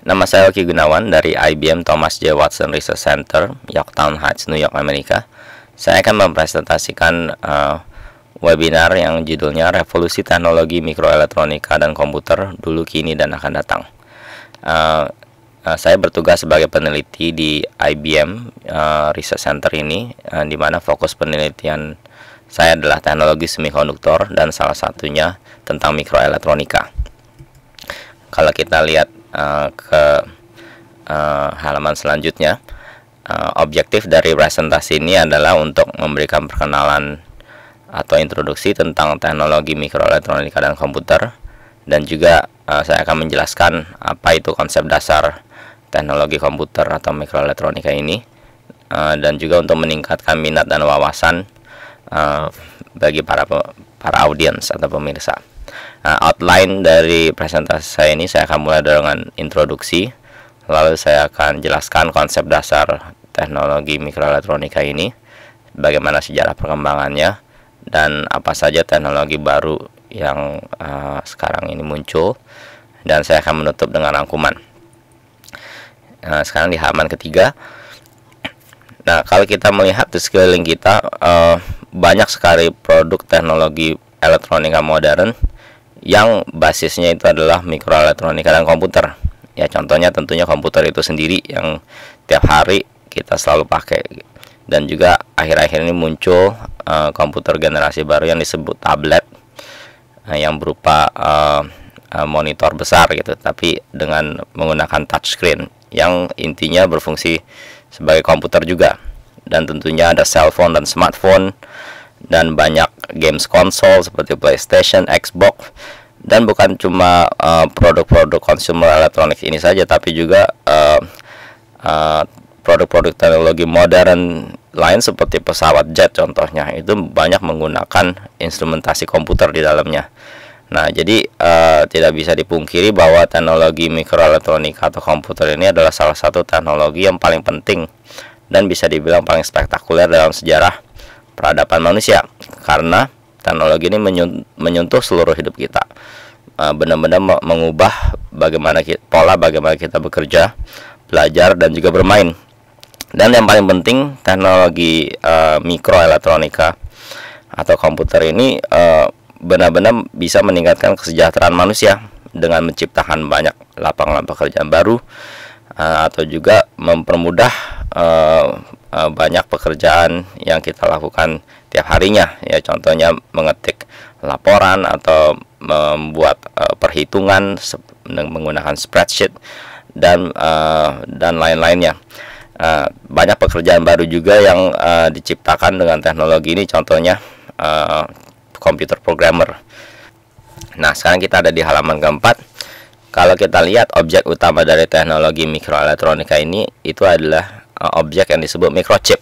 Nama saya Oki Gunawan dari IBM Thomas J. Watson Research Center, Yorktown Heights, New York, Amerika. Saya akan mempresentasikan webinar yang judulnya Revolusi Teknologi Mikroelektronika dan Komputer Dulu, Kini, dan Akan Datang. Saya bertugas sebagai peneliti di IBM Research Center ini, di mana fokus penelitian saya adalah teknologi semikonduktor dan salah satunya tentang mikroelektronika. Kalau kita lihat ke halaman selanjutnya, objektif dari presentasi ini adalah untuk memberikan perkenalan atau introduksi tentang teknologi mikroelektronika dan komputer, dan juga saya akan menjelaskan apa itu konsep dasar teknologi komputer atau mikroelektronika ini, dan juga untuk meningkatkan minat dan wawasan bagi para audiens atau pemirsa. Outline dari presentasi saya ini, saya akan mulai dengan introduksi, lalu saya akan jelaskan konsep dasar teknologi mikroelektronika ini, bagaimana sejarah perkembangannya, dan apa saja teknologi baru yang sekarang ini muncul, dan saya akan menutup dengan rangkuman. Sekarang di halaman ketiga. Nah, kalau kita melihat di sekeliling kita, banyak sekali produk teknologi elektronika modern yang basisnya itu adalah mikroelektronika dan komputer. Ya, contohnya tentunya komputer itu sendiri yang tiap hari kita selalu pakai. Dan juga akhir-akhir ini muncul komputer generasi baru yang disebut tablet, yang berupa monitor besar gitu, tapi dengan menggunakan touchscreen yang intinya berfungsi sebagai komputer juga. Dan tentunya ada cellphone dan smartphone, dan banyak games konsol seperti PlayStation, Xbox, dan bukan cuma produk-produk consumer elektronik ini saja, tapi juga produk-produk teknologi modern lain seperti pesawat jet contohnya, itu banyak menggunakan instrumentasi komputer di dalamnya. Nah, jadi tidak bisa dipungkiri bahwa teknologi mikroelektronika atau komputer ini adalah salah satu teknologi yang paling penting dan bisa dibilang paling spektakuler dalam sejarah peradaban manusia, karena teknologi ini menyentuh seluruh hidup kita, benar-benar mengubah pola bagaimana kita bekerja, belajar, dan juga bermain. Dan yang paling penting, teknologi mikroelektronika atau komputer ini benar-benar bisa meningkatkan kesejahteraan manusia dengan menciptakan banyak lapangan pekerjaan baru, atau juga mempermudah banyak pekerjaan yang kita lakukan tiap harinya. Ya, contohnya mengetik laporan atau membuat perhitungan menggunakan spreadsheet dan lain-lainnya. Banyak pekerjaan baru juga yang diciptakan dengan teknologi ini, contohnya computer programmer. Nah, sekarang kita ada di halaman keempat. Kalau kita lihat, objek utama dari teknologi mikroelektronika ini itu adalah objek yang disebut microchip,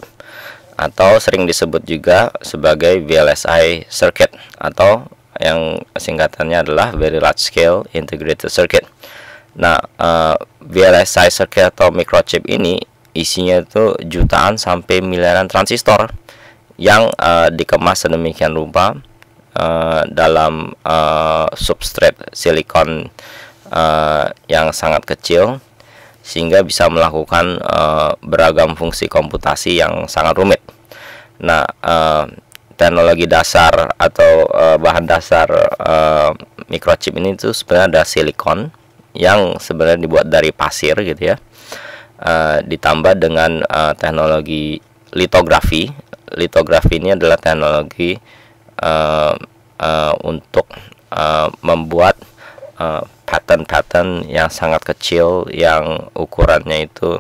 atau sering disebut juga sebagai VLSI circuit, atau yang singkatannya adalah Very Large Scale Integrated Circuit. Nah, VLSI circuit atau microchip ini isinya itu jutaan sampai miliaran transistor yang dikemas sedemikian rupa dalam substrate silikon yang sangat kecil, sehingga bisa melakukan beragam fungsi komputasi yang sangat rumit. Nah, teknologi dasar atau bahan dasar microchip ini itu sebenarnya ada silikon yang sebenarnya dibuat dari pasir gitu ya, ditambah dengan teknologi litografi. Litografi ini adalah teknologi untuk membuat pattern yang sangat kecil, yang ukurannya itu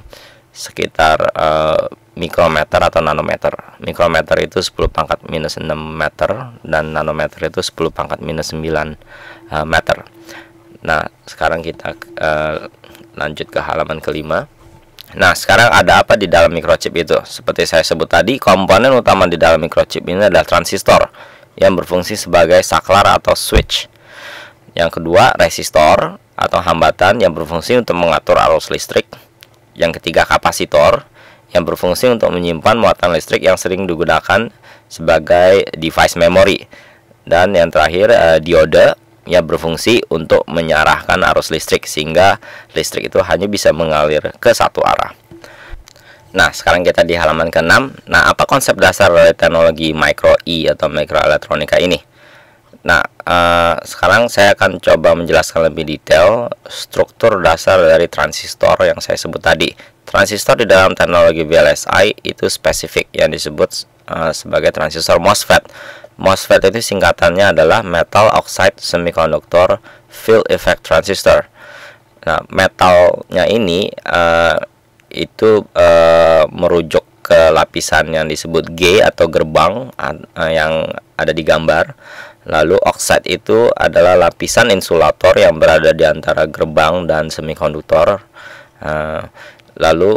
sekitar mikrometer atau nanometer. Mikrometer itu 10 pangkat minus 6 meter, dan nanometer itu 10 pangkat minus 9 meter. Nah, sekarang kita lanjut ke halaman kelima. Nah, sekarang ada apa di dalam microchip itu? Seperti saya sebut tadi, komponen utama di dalam microchip ini adalah transistor yang berfungsi sebagai saklar atau switch. Yang kedua, resistor atau hambatan yang berfungsi untuk mengatur arus listrik. Yang ketiga, kapasitor yang berfungsi untuk menyimpan muatan listrik yang sering digunakan sebagai device memory. Dan yang terakhir, diode ya berfungsi untuk menyarahkan arus listrik, sehingga listrik itu hanya bisa mengalir ke satu arah. Nah, sekarang kita di halaman ke-6. Nah, apa konsep dasar dari teknologi micro E atau mikroelektronika ini? Nah, sekarang saya akan coba menjelaskan lebih detail struktur dasar dari transistor yang saya sebut tadi. Transistor di dalam teknologi VLSI itu spesifik yang disebut sebagai transistor MOSFET. MOSFET itu singkatannya adalah Metal Oxide Semiconductor Field Effect Transistor. Nah, metalnya ini itu merujuk ke lapisan yang disebut G atau gerbang yang ada di gambar. Lalu oxide itu adalah lapisan insulator yang berada di antara gerbang dan semikonduktor. Lalu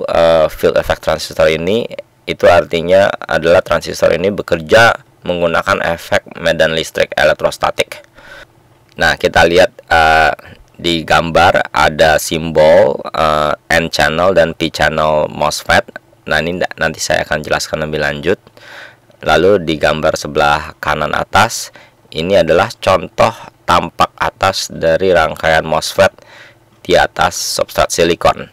field effect transistor ini itu artinya adalah transistor ini bekerja menggunakan efek medan listrik elektrostatik. Nah, kita lihat di gambar ada simbol N channel dan P channel MOSFET. Nah, ini nanti saya akan jelaskan lebih lanjut. Lalu di gambar sebelah kanan atas, ini adalah contoh tampak atas dari rangkaian MOSFET di atas substrat silikon.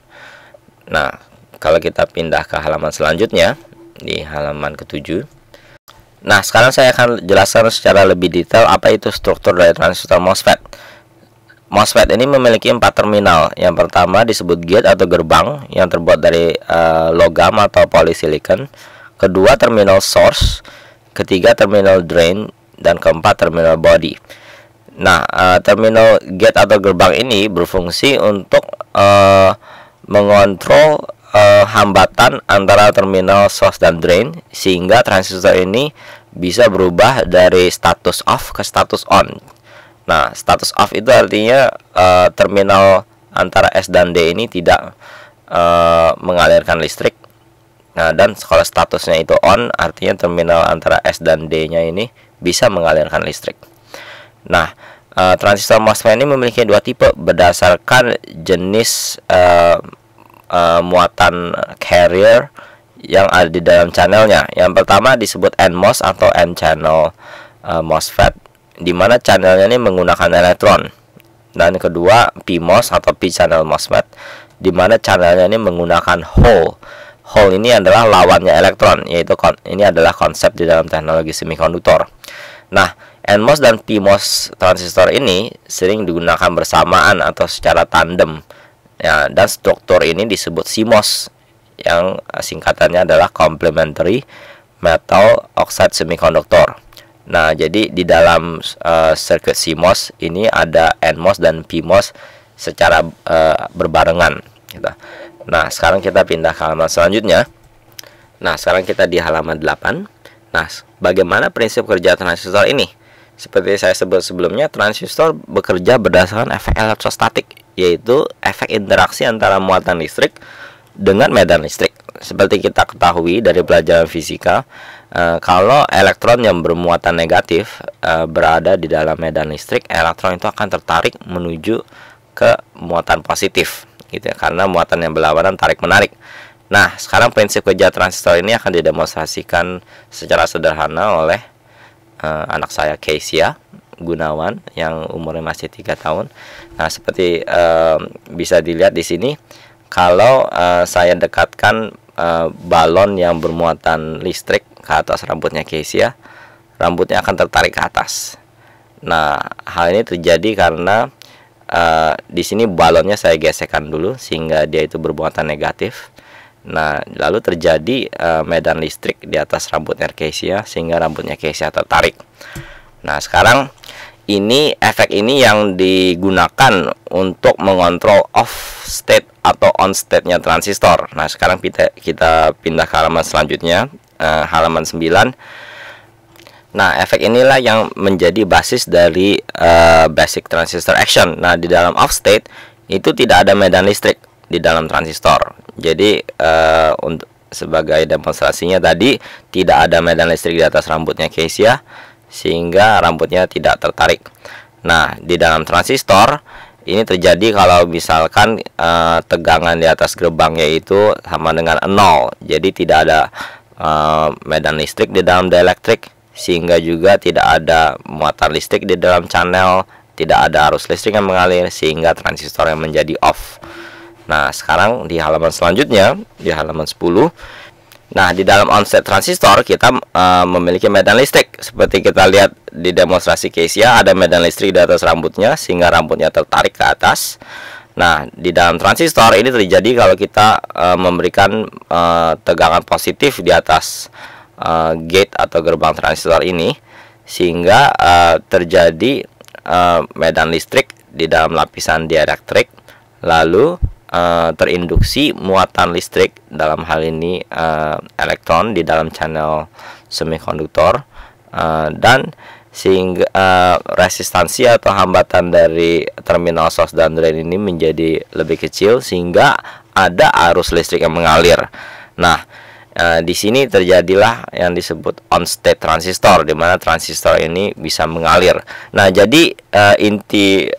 Nah, kalau kita pindah ke halaman selanjutnya, di halaman ke-7. Nah, sekarang saya akan jelaskan secara lebih detail apa itu struktur dari transistor MOSFET. MOSFET ini memiliki 4 terminal. Yang pertama disebut gate atau gerbang yang terbuat dari logam atau polysilicon. Kedua, terminal source. Ketiga, terminal drain. Dan keempat, terminal body. Nah, terminal gate atau gerbang ini berfungsi untuk mengontrol hambatan antara terminal source dan drain, sehingga transistor ini bisa berubah dari status off ke status on. Nah, status off itu artinya terminal antara S dan D ini tidak mengalirkan listrik. Nah, dan kalau statusnya itu on, artinya terminal antara S dan D-nya ini bisa mengalirkan listrik. Nah, transistor MOSFET ini memiliki dua tipe berdasarkan jenis muatan carrier yang ada di dalam channelnya. Yang pertama disebut NMOS atau N-channel MOSFET, di mana channelnya ini menggunakan elektron. Dan kedua, PMOS atau P-channel MOSFET, di mana channelnya ini menggunakan hole. Hole ini adalah lawannya elektron, yaitu ini adalah konsep di dalam teknologi semikonduktor. Nah, NMOS dan PMOS transistor ini sering digunakan bersamaan atau secara tandem. Ya, dan struktur ini disebut CMOS, yang singkatannya adalah Complementary Metal Oxide Semiconductor. Nah, jadi di dalam circuit CMOS ini ada NMOS dan PMOS secara berbarengan gitu. Nah, sekarang kita pindah ke halaman selanjutnya. Nah, sekarang kita di halaman 8. Nah, bagaimana prinsip kerja transistor ini? Seperti saya sebut sebelumnya, transistor bekerja berdasarkan efek elektrostatik, yaitu efek interaksi antara muatan listrik dengan medan listrik. Seperti kita ketahui dari pelajaran fisika, kalau elektron yang bermuatan negatif berada di dalam medan listrik, elektron itu akan tertarik menuju ke muatan positif, gitu ya, karena muatan yang berlawanan tarik-menarik. Nah, sekarang prinsip kerja transistor ini akan didemonstrasikan secara sederhana oleh anak saya, Kesia Gunawan, yang umurnya masih 3 tahun. Nah, seperti bisa dilihat di sini, kalau saya dekatkan balon yang bermuatan listrik ke atas rambutnya Kesia, rambutnya akan tertarik ke atas. Nah, hal ini terjadi karena di sini balonnya saya gesekkan dulu sehingga dia itu bermuatan negatif. Nah, lalu terjadi medan listrik di atas rambutnya Kesia sehingga rambutnya Kesia tertarik. Nah, sekarang ini efek ini yang digunakan untuk mengontrol off state atau on state-nya transistor. Nah, sekarang kita pindah ke halaman selanjutnya, halaman 9. Nah, efek inilah yang menjadi basis dari basic transistor action. Nah, di dalam off state itu tidak ada medan listrik di dalam transistor. Jadi untuk sebagai demonstrasinya tadi, tidak ada medan listrik di atas rambutnya Kesia sehingga rambutnya tidak tertarik. Nah, di dalam transistor ini terjadi kalau misalkan tegangan di atas gerbangnya itu sama dengan 0. Jadi tidak ada medan listrik di dalam dieelektrik, sehingga juga tidak ada muatan listrik di dalam channel tidak ada arus listrik yang mengalir sehingga transistor yang menjadi off. Nah, sekarang di halaman selanjutnya, di halaman 10. Nah, di dalam on-state transistor kita memiliki medan listrik. Seperti kita lihat di demonstrasi Kesia, ada medan listrik di atas rambutnya sehingga rambutnya tertarik ke atas. Nah, di dalam transistor ini terjadi kalau kita memberikan tegangan positif di atas gate atau gerbang transistor ini, sehingga terjadi medan listrik di dalam lapisan dielektrik, lalu terinduksi muatan listrik, dalam hal ini elektron di dalam channel semikonduktor, dan sehingga resistansi atau hambatan dari terminal source dan drain ini menjadi lebih kecil sehingga ada arus listrik yang mengalir. Nah, di sini terjadilah yang disebut on-state transistor, di mana transistor ini bisa mengalir. Nah, jadi inti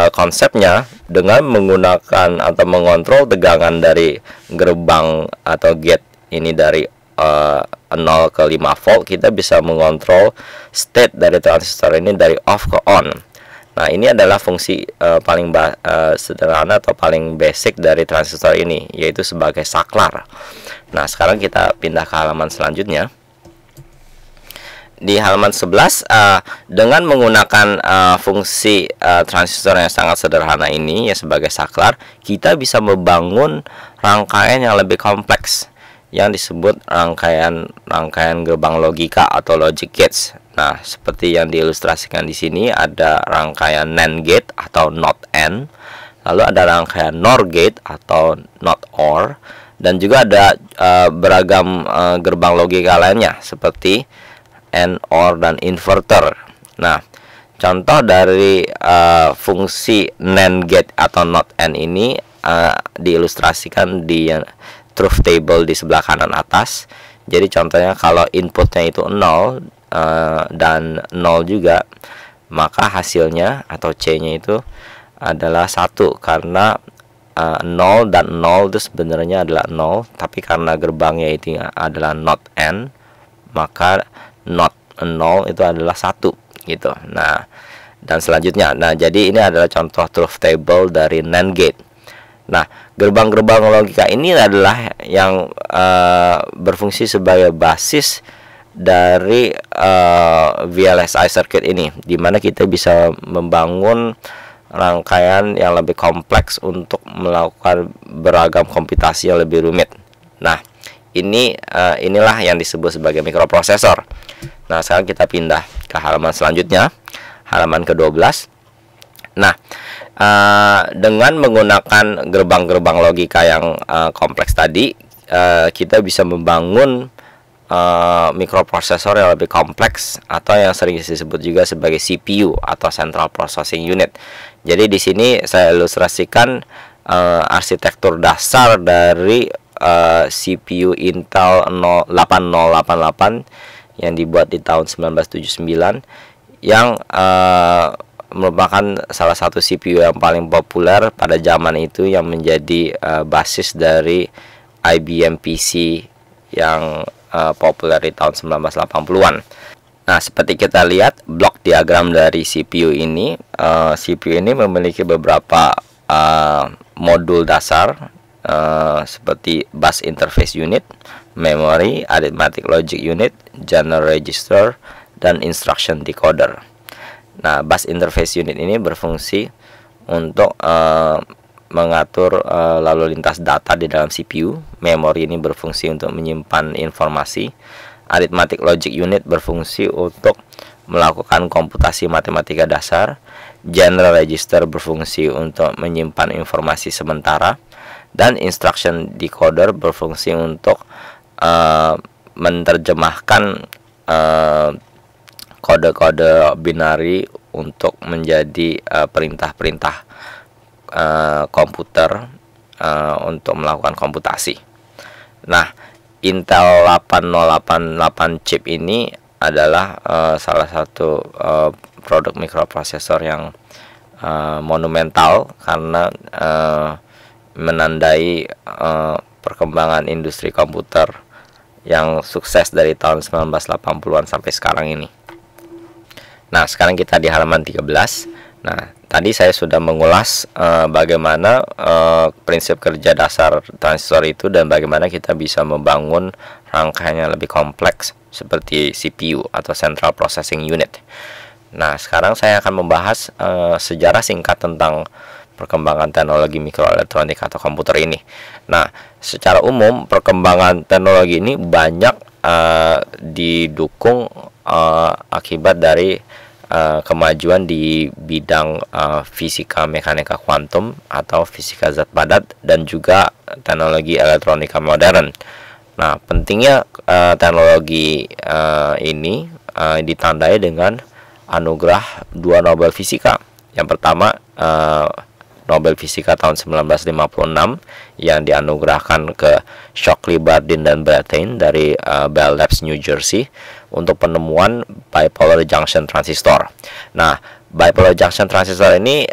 konsepnya dengan menggunakan atau mengontrol tegangan dari gerbang atau gate ini dari 0 ke 5 volt, kita bisa mengontrol state dari transistor ini dari off ke on. Nah, ini adalah fungsi paling sederhana atau paling basic dari transistor ini, yaitu sebagai saklar. Nah, sekarang kita pindah ke halaman selanjutnya. Di halaman 11, dengan menggunakan fungsi transistor yang sangat sederhana ini ya sebagai saklar, kita bisa membangun rangkaian yang lebih kompleks yang disebut rangkaian gerbang logika atau logic gates. Nah, seperti yang diilustrasikan di sini, ada rangkaian NAND gate atau NOT N, lalu ada rangkaian NOR gate atau NOT OR, dan juga ada beragam gerbang logika lainnya seperti AND, OR, dan inverter. Nah, contoh dari fungsi NAND gate atau NOT N ini diilustrasikan di truth table di sebelah kanan atas. Jadi contohnya kalau inputnya itu 0 dan 0 juga, maka hasilnya atau C-nya itu adalah 1, karena 0 dan 0 itu sebenarnya adalah 0, tapi karena gerbangnya itu adalah NOT N, maka NOT 0 itu adalah 1 gitu. Nah, dan selanjutnya, nah jadi ini adalah contoh truth table dari NAND gate. Nah, gerbang-gerbang logika ini adalah yang berfungsi sebagai basis dari VLSI circuit ini, di mana kita bisa membangun rangkaian yang lebih kompleks untuk melakukan beragam komputasi yang lebih rumit. Nah, inilah yang disebut sebagai mikroprosesor. Nah, sekarang kita pindah ke halaman selanjutnya, halaman ke-12. Nah, dengan menggunakan gerbang-gerbang logika yang kompleks tadi, kita bisa membangun mikroprosesor yang lebih kompleks atau yang sering disebut juga sebagai CPU atau Central Processing Unit. Jadi di sini saya ilustrasikan arsitektur dasar dari CPU Intel 8088 yang dibuat di tahun 1979, yang merupakan salah satu CPU yang paling populer pada zaman itu, yang menjadi basis dari IBM PC yang populer di tahun 1980-an. Nah, seperti kita lihat blok diagram dari CPU ini, CPU ini memiliki beberapa modul dasar seperti bus interface unit, memory, arithmetic logic unit, general register, dan instruction decoder. Nah, bus interface unit ini berfungsi untuk mengatur lalu lintas data di dalam CPU. Memory ini berfungsi untuk menyimpan informasi. Arithmetic logic unit berfungsi untuk melakukan komputasi matematika dasar. General register berfungsi untuk menyimpan informasi sementara. Dan instruction decoder berfungsi untuk menerjemahkan kode-kode binari untuk menjadi perintah-perintah komputer untuk melakukan komputasi. Nah, Intel 8088 chip ini adalah salah satu produk mikroprosesor yang monumental karena menandai perkembangan industri komputer yang sukses dari tahun 1980-an sampai sekarang ini. Nah, sekarang kita di halaman 13. Nah, tadi saya sudah mengulas bagaimana prinsip kerja dasar transistor itu dan bagaimana kita bisa membangun rangkaian yang lebih kompleks seperti CPU atau Central Processing Unit. Nah, sekarang saya akan membahas sejarah singkat tentang perkembangan teknologi mikroelektronik atau komputer ini. Nah, secara umum perkembangan teknologi ini banyak didukung akibat dari kemajuan di bidang fisika mekanika kuantum atau fisika zat padat dan juga teknologi elektronika modern. Nah, pentingnya teknologi ini ditandai dengan anugerah 2 Nobel Fisika. Yang pertama Nobel Fisika tahun 1956 yang dianugerahkan ke Shockley, Bardeen, dan Brattain dari Bell Labs, New Jersey untuk penemuan bipolar junction transistor. Nah, bipolar junction transistor ini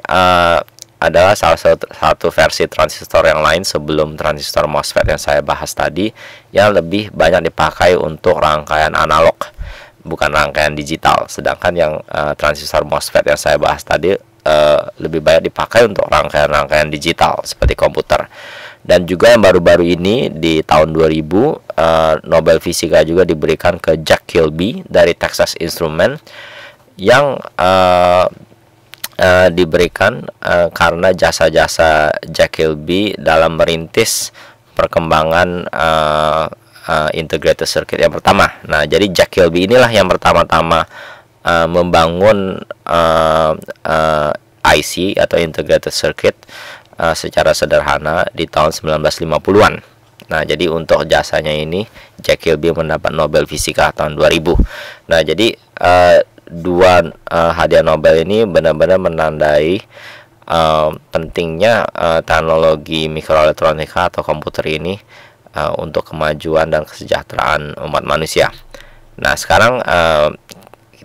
adalah salah satu versi transistor yang lain sebelum transistor MOSFET yang saya bahas tadi, yang lebih banyak dipakai untuk rangkaian analog, bukan rangkaian digital. Sedangkan yang transistor MOSFET yang saya bahas tadi lebih banyak dipakai untuk rangkaian-rangkaian digital seperti komputer. Dan juga yang baru-baru ini di tahun 2000 Nobel Fisika juga diberikan ke Jack Kilby dari Texas Instruments yang diberikan karena jasa-jasa Jack Kilby dalam merintis perkembangan integrated circuit yang pertama. Nah, jadi Jack Kilby inilah yang pertama-tama membangun IC atau integrated circuit secara sederhana di tahun 1950-an. Nah, jadi untuk jasanya ini Jack Kilby mendapat Nobel Fisika tahun 2000. Nah, jadi dua hadiah Nobel ini benar-benar menandai pentingnya teknologi mikroelektronika atau komputer ini untuk kemajuan dan kesejahteraan umat manusia. Nah, sekarang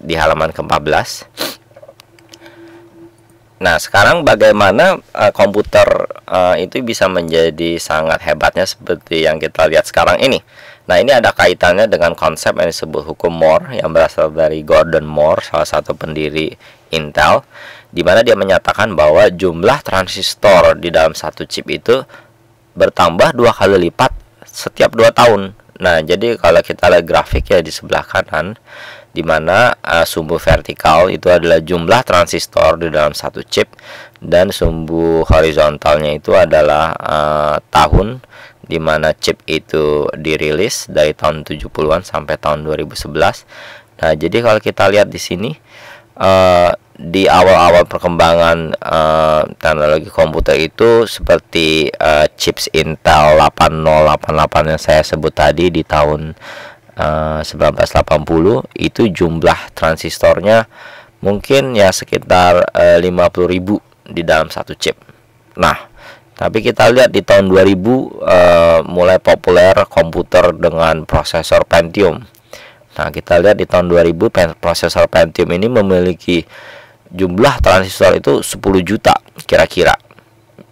di halaman ke-14. Nah, sekarang bagaimana komputer itu bisa menjadi sangat hebatnya seperti yang kita lihat sekarang ini. Nah, ini ada kaitannya dengan konsep yang disebut hukum Moore yang berasal dari Gordon Moore, salah satu pendiri Intel, di mana dia menyatakan bahwa jumlah transistor di dalam satu chip itu bertambah 2 kali lipat setiap 2 tahun. Nah, jadi kalau kita lihat grafiknya di sebelah kanan, di mana sumbu vertikal itu adalah jumlah transistor di dalam satu chip dan sumbu horizontalnya itu adalah tahun di mana chip itu dirilis dari tahun 70-an sampai tahun 2011. Nah, jadi kalau kita lihat di sini di awal-awal perkembangan teknologi komputer itu seperti chips Intel 8088 yang saya sebut tadi di tahun 1980 itu jumlah transistornya mungkin ya sekitar 50.000 di dalam satu chip. Nah, tapi kita lihat di tahun 2000 mulai populer komputer dengan prosesor Pentium. Nah, kita lihat di tahun 2000 prosesor Pentium ini memiliki jumlah transistor itu 10 juta kira-kira.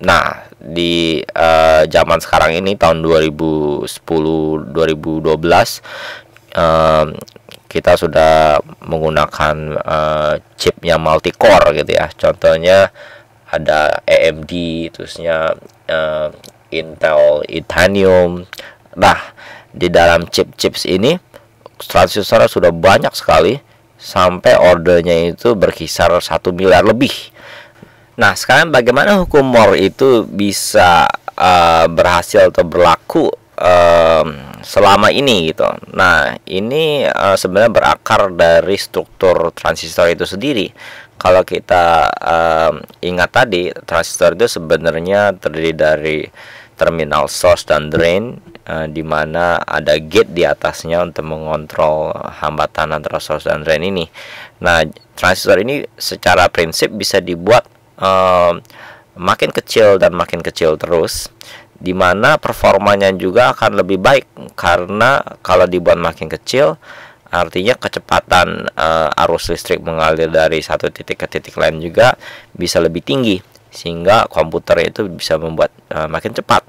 Nah, di zaman sekarang ini tahun 2010-2012 kita sudah menggunakan chip yang multi core gitu ya. Contohnya ada AMD, terusnya Intel Itanium. Nah, di dalam chip-chips ini transistornya sudah banyak sekali sampai ordernya itu berkisar 1 miliar lebih. Nah, sekarang bagaimana hukum Moore itu bisa berhasil atau berlaku selama ini gitu. Nah, ini sebenarnya berakar dari struktur transistor itu sendiri. Kalau kita ingat tadi, transistor itu sebenarnya terdiri dari terminal source dan drain, di mana ada gate di atasnya untuk mengontrol hambatan antara source dan drain ini. Nah, transistor ini secara prinsip bisa dibuat makin kecil dan makin kecil terus, di mana performanya juga akan lebih baik karena kalau dibuat makin kecil artinya kecepatan arus listrik mengalir dari satu titik ke titik lain juga bisa lebih tinggi, sehingga komputer itu bisa membuat makin cepat.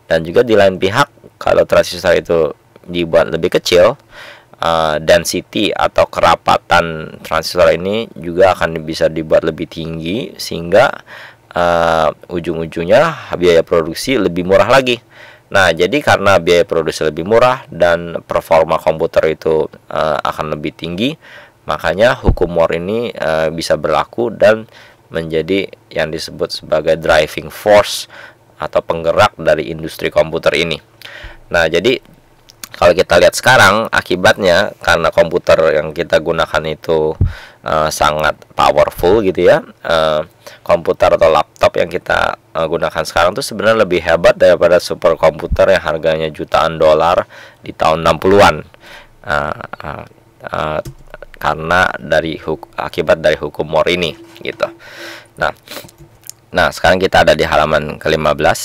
Dan juga di lain pihak, kalau transistor itu dibuat lebih kecil, density atau kerapatan transistor ini juga akan bisa dibuat lebih tinggi, sehingga ujung-ujungnya biaya produksi lebih murah lagi. Nah, jadi karena biaya produksi lebih murah dan performa komputer itu akan lebih tinggi, makanya hukum Moore ini bisa berlaku dan menjadi yang disebut sebagai driving force atau penggerak dari industri komputer ini. Nah, jadi kalau kita lihat sekarang, akibatnya karena komputer yang kita gunakan itu sangat powerful gitu ya, komputer atau laptop yang kita gunakan sekarang tuh sebenarnya lebih hebat daripada superkomputer yang harganya jutaan dolar di tahun 60-an, karena akibat dari hukum Moore ini gitu. Nah, sekarang kita ada di halaman ke-15.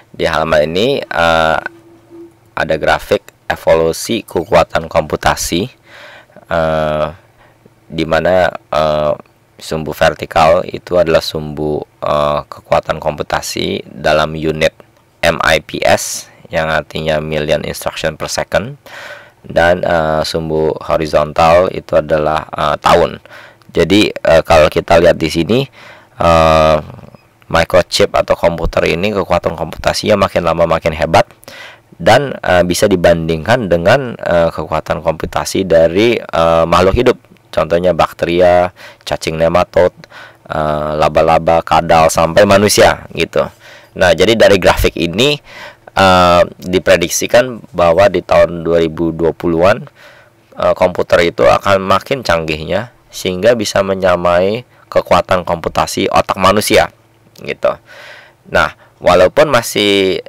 Di halaman ini ada grafik evolusi kekuatan komputasi, di mana sumbu vertikal itu adalah sumbu kekuatan komputasi dalam unit MIPS, yang artinya million instruction per second, dan sumbu horizontal itu adalah tahun. Jadi kalau kita lihat di sini, microchip atau komputer ini kekuatan komputasinya makin lama makin hebat, dan bisa dibandingkan dengan kekuatan komputasi dari makhluk hidup, contohnya bakteria, cacing nematode, laba-laba, kadal, sampai manusia gitu. Nah, jadi dari grafik ini diprediksikan bahwa di tahun 2020-an komputer itu akan makin canggihnya, sehingga bisa menyamai kekuatan komputasi otak manusia gitu. Nah, walaupun masih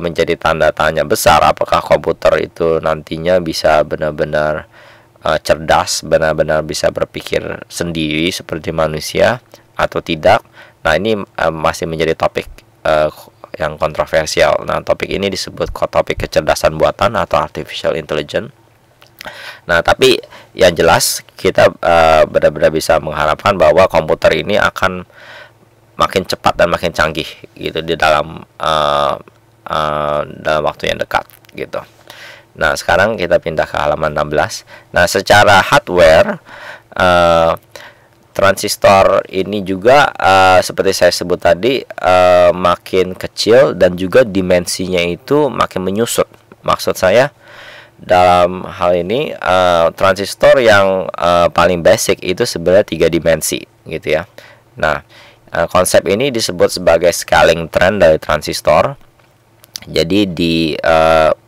menjadi tanda tanya besar apakah komputer itu nantinya bisa benar-benar cerdas, benar-benar bisa berpikir sendiri seperti manusia atau tidak. Nah, ini masih menjadi topik yang kontroversial. Nah, topik ini disebut topik kecerdasan buatan atau artificial intelligence. Nah, tapi yang jelas kita benar-benar bisa mengharapkan bahwa komputer ini akan makin cepat dan makin canggih gitu di dalam waktu yang dekat gitu. Nah, sekarang kita pindah ke halaman 16. Nah, secara hardware, transistor ini juga seperti saya sebut tadi makin kecil, dan juga dimensinya itu makin menyusut. Maksud saya, dalam hal ini transistor yang paling basic itu sebenarnya 3 dimensi gitu ya. Nah, konsep ini disebut sebagai scaling trend dari transistor. Jadi di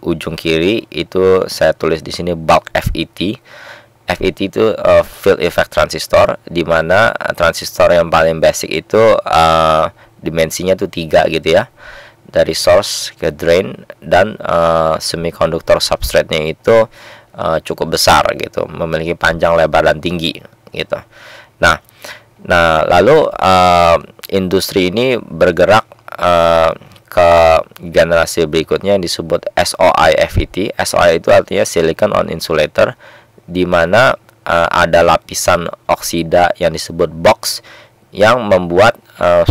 ujung kiri itu saya tulis di sini bulk FET. FET itu field effect transistor, di mana transistor yang paling basic itu dimensinya tuh 3 gitu ya, dari source ke drain, dan semikonduktor substrate-nya itu cukup besar gitu, memiliki panjang, lebar, dan tinggi gitu. Nah, lalu industri ini bergerak ke generasi berikutnya yang disebut SOI FET. SOI itu artinya silicon on insulator, di mana ada lapisan oksida yang disebut box yang membuat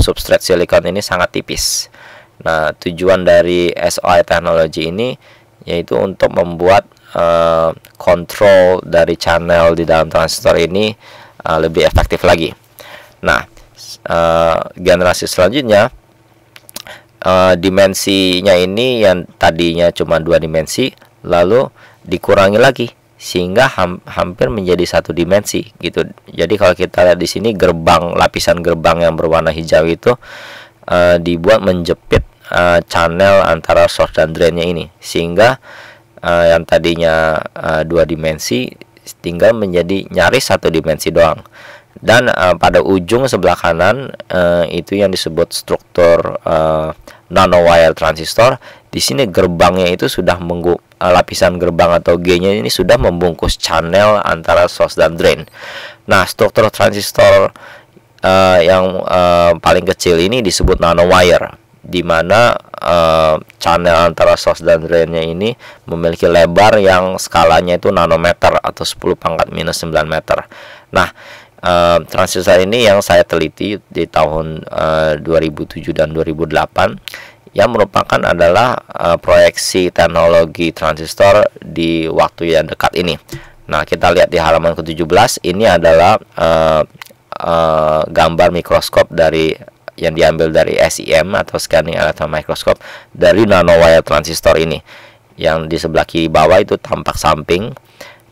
substrate silikon ini sangat tipis. Nah, tujuan dari SOI teknologi ini yaitu untuk membuat kontrol dari channel di dalam transistor ini lebih efektif lagi. Nah, generasi selanjutnya, dimensinya ini yang tadinya cuma 2 dimensi, lalu dikurangi lagi sehingga hampir menjadi 1 dimensi gitu. Jadi kalau kita lihat di sini, lapisan gerbang yang berwarna hijau itu dibuat menjepit channel antara source dan drainnya ini, sehingga yang tadinya 2 dimensi tinggal menjadi nyaris 1 dimensi doang. Dan pada ujung sebelah kanan itu yang disebut struktur nanowire transistor. Di sini gerbangnya itu sudah lapisan gerbang atau G-nya ini sudah membungkus channel antara source dan drain. Nah, struktur transistor yang paling kecil ini disebut nanowire, di mana channel antara source dan drainnya ini memiliki lebar yang skalanya itu nanometer atau 10⁻⁹ meter. Nah, transistor ini yang saya teliti di tahun 2007 dan 2008 yang merupakan adalah proyeksi teknologi transistor di waktu yang dekat ini. Nah, kita lihat di halaman ke-17, ini adalah gambar mikroskop dari yang diambil dari SEM atau Scanning Electron Microscope dari nanowire transistor ini. Yang di sebelah kiri bawah itu tampak samping,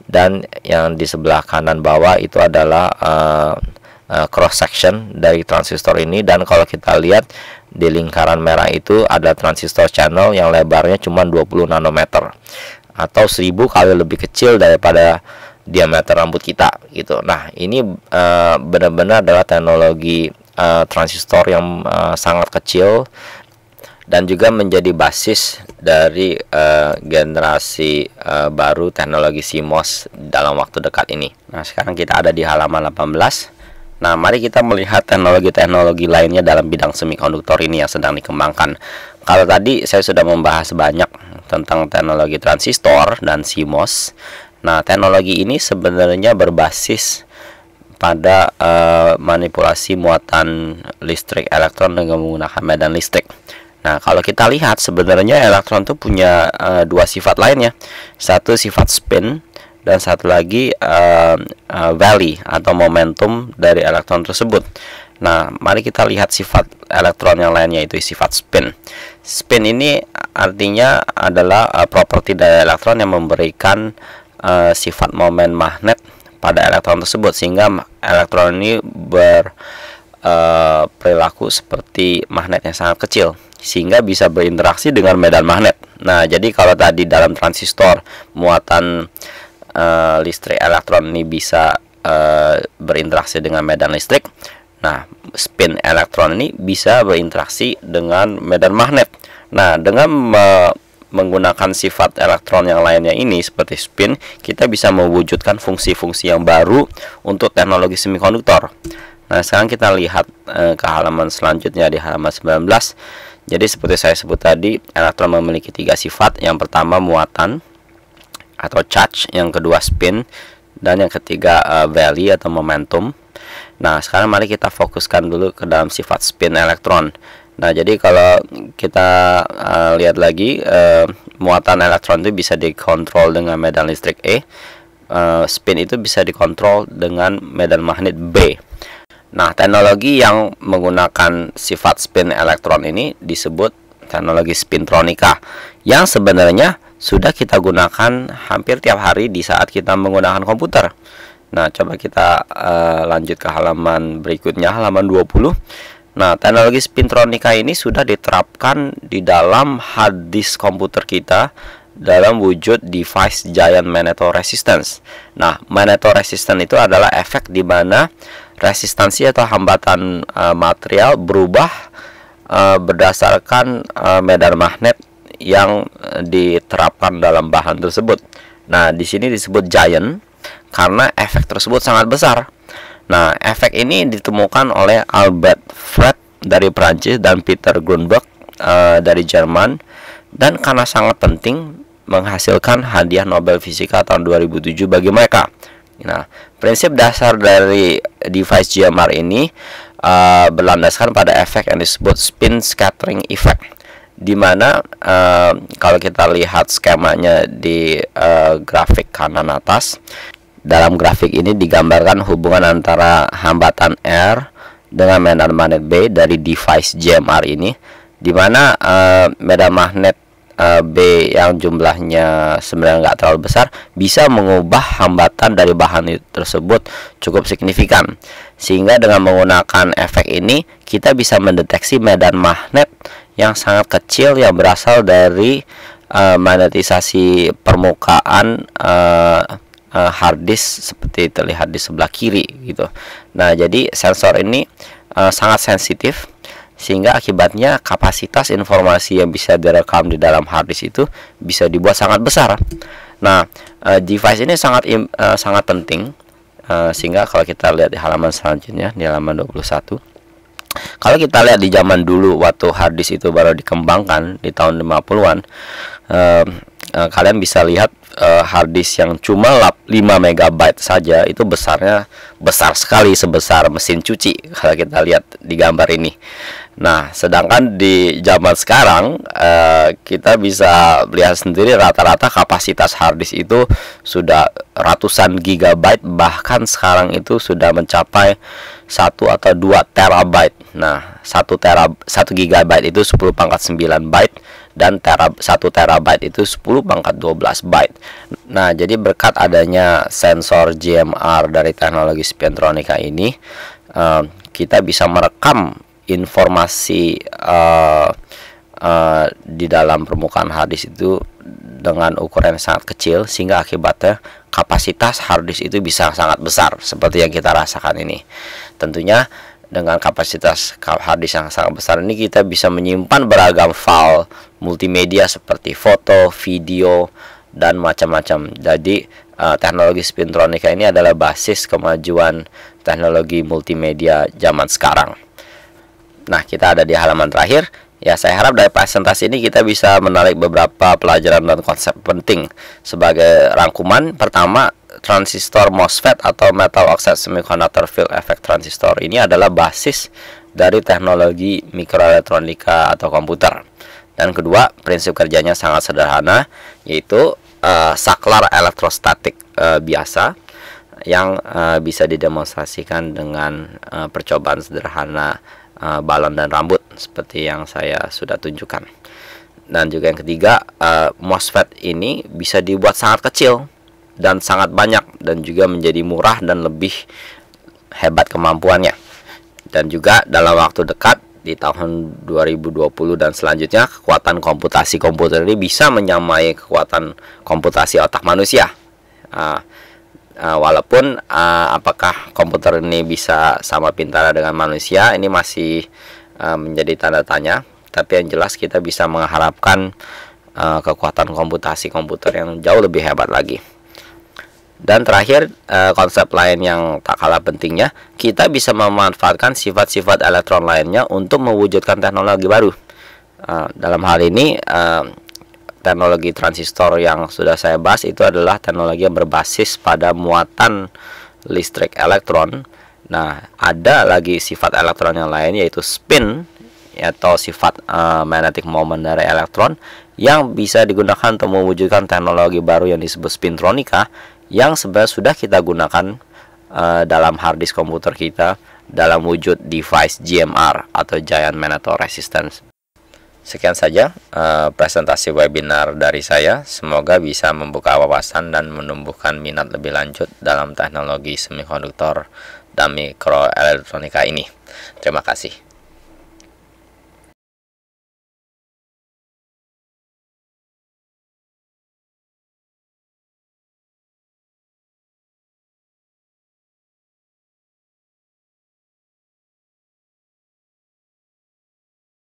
dan yang di sebelah kanan bawah itu adalah cross section dari transistor ini. Dan kalau kita lihat di lingkaran merah itu ada transistor channel yang lebarnya cuma 20 nanometer atau 1000 kali lebih kecil daripada diameter rambut kita gitu. Nah, ini benar-benar adalah teknologi transistor yang sangat kecil dan juga menjadi basis dari generasi baru teknologi CMOS dalam waktu dekat ini. Nah, sekarang kita ada di halaman 18. Nah, mari kita melihat teknologi-teknologi lainnya dalam bidang semikonduktor ini yang sedang dikembangkan. Kalau tadi saya sudah membahas banyak tentang teknologi transistor dan CMOS. Nah, teknologi ini sebenarnya berbasis pada manipulasi muatan listrik elektron dengan menggunakan medan listrik. Nah, kalau kita lihat sebenarnya elektron itu punya dua sifat lainnya. Satu sifat spin, dan satu lagi valley atau momentum dari elektron tersebut. Nah, mari kita lihat sifat elektron yang lainnya, itu sifat spin. Spin ini artinya adalah properti dari elektron yang memberikan sifat momen magnet pada elektron tersebut, sehingga elektron ini berperilaku seperti magnet yang sangat kecil, sehingga bisa berinteraksi dengan medan magnet. Nah, jadi kalau tadi dalam transistor muatan listrik elektron ini bisa berinteraksi dengan medan listrik. Nah, spin elektron ini bisa berinteraksi dengan medan magnet. Nah, dengan menggunakan sifat elektron yang lainnya ini seperti spin, kita bisa mewujudkan fungsi-fungsi yang baru untuk teknologi semikonduktor. Nah, sekarang kita lihat ke halaman selanjutnya di halaman 19. Jadi seperti saya sebut tadi, elektron memiliki tiga sifat. Yang pertama muatan atau charge, yang kedua spin, dan yang ketiga valley atau momentum. Nah, sekarang mari kita fokuskan dulu ke dalam sifat spin elektron. Nah, jadi kalau kita lihat lagi, muatan elektron itu bisa dikontrol dengan medan listrik E, spin itu bisa dikontrol dengan medan magnet B. Nah, teknologi yang menggunakan sifat spin elektron ini disebut teknologi spintronika, yang sebenarnya sudah kita gunakan hampir tiap hari di saat kita menggunakan komputer. Nah, coba kita lanjut ke halaman berikutnya, halaman 20. Nah, teknologi spintronika ini sudah diterapkan di dalam hard disk komputer kita dalam wujud device giant magnetoresistance. Nah, magnetoresistance itu adalah efek di mana resistansi atau hambatan material berubah berdasarkan medan magnet yang diterapkan dalam bahan tersebut. Nah, di sini disebut giant karena efek tersebut sangat besar. Nah, efek ini ditemukan oleh Albert Fred dari Prancis dan Peter Grunberg dari Jerman, dan karena sangat penting menghasilkan hadiah Nobel Fisika tahun 2007 bagi mereka. Nah, prinsip dasar dari device GMR ini berlandaskan pada efek yang disebut spin scattering effect, di mana kalau kita lihat skemanya di grafik kanan atas, dalam grafik ini digambarkan hubungan antara hambatan R dengan medan magnet B dari device GMR ini, di mana medan magnet B yang jumlahnya sebenarnya nggak terlalu besar bisa mengubah hambatan dari bahan tersebut cukup signifikan, sehingga dengan menggunakan efek ini kita bisa mendeteksi medan magnet yang sangat kecil yang berasal dari magnetisasi permukaan hard disk seperti terlihat di sebelah kiri gitu. Nah, jadi sensor ini sangat sensitif, sehingga akibatnya kapasitas informasi yang bisa direkam di dalam hard disk itu bisa dibuat sangat besar. Nah, device ini sangat penting, sehingga kalau kita lihat di halaman selanjutnya, di halaman 21, kalau kita lihat di zaman dulu waktu hard disk itu baru dikembangkan di tahun 50-an, kalian bisa lihat hard disk yang cuma 5 MB saja itu besar sekali, sebesar mesin cuci kalau kita lihat di gambar ini. Nah, sedangkan di zaman sekarang kita bisa lihat sendiri rata-rata kapasitas hard disk itu sudah ratusan gigabyte, bahkan sekarang itu sudah mencapai 1 atau 2 terabyte. Nah, 1 gigabyte itu 10 pangkat 9 byte, dan 1 terabyte itu 10 pangkat 12 byte. Nah, jadi berkat adanya sensor GMR dari teknologi Spintronica ini, kita bisa merekam informasi di dalam permukaan hard disk itu dengan ukuran yang sangat kecil, sehingga akibatnya kapasitas hard disk itu bisa sangat besar seperti yang kita rasakan ini. Tentunya dengan kapasitas hard disk yang sangat besar ini, kita bisa menyimpan beragam file multimedia seperti foto, video, dan macam-macam. Jadi teknologi Spintronica ini adalah basis kemajuan teknologi multimedia zaman sekarang. Nah, kita ada di halaman terakhir. Ya, saya harap dari presentasi ini kita bisa menarik beberapa pelajaran dan konsep penting. Sebagai rangkuman, pertama, transistor MOSFET atau Metal Oxide Semiconductor Field Effect Transistor ini adalah basis dari teknologi mikroelektronika atau komputer. Dan kedua, prinsip kerjanya sangat sederhana, yaitu saklar elektrostatik biasa yang bisa didemonstrasikan dengan percobaan sederhana balon dan rambut seperti yang saya sudah tunjukkan. Dan juga yang ketiga, MOSFET ini bisa dibuat sangat kecil dan sangat banyak, dan juga menjadi murah dan lebih hebat kemampuannya. Dan juga dalam waktu dekat di tahun 2020 dan selanjutnya, kekuatan komputasi komputer ini bisa menyamai kekuatan komputasi otak manusia. Walaupun apakah komputer ini bisa sama pintar dengan manusia, ini masih menjadi tanda tanya. Tapi yang jelas kita bisa mengharapkan kekuatan komputasi komputer yang jauh lebih hebat lagi. Dan terakhir, konsep lain yang tak kalah pentingnya, kita bisa memanfaatkan sifat-sifat elektron lainnya untuk mewujudkan teknologi baru. Dalam hal ini, teknologi transistor yang sudah saya bahas itu adalah teknologi yang berbasis pada muatan listrik elektron. Nah, ada lagi sifat elektron yang lain, yaitu spin atau sifat magnetic moment dari elektron, yang bisa digunakan untuk mewujudkan teknologi baru yang disebut spintronika, yang sebenarnya sudah kita gunakan dalam hard disk komputer kita dalam wujud device GMR atau Giant Magnetoresistance. Sekian saja presentasi webinar dari saya. Semoga bisa membuka wawasan dan menumbuhkan minat lebih lanjut dalam teknologi semikonduktor dan mikroelektronika ini. Terima kasih.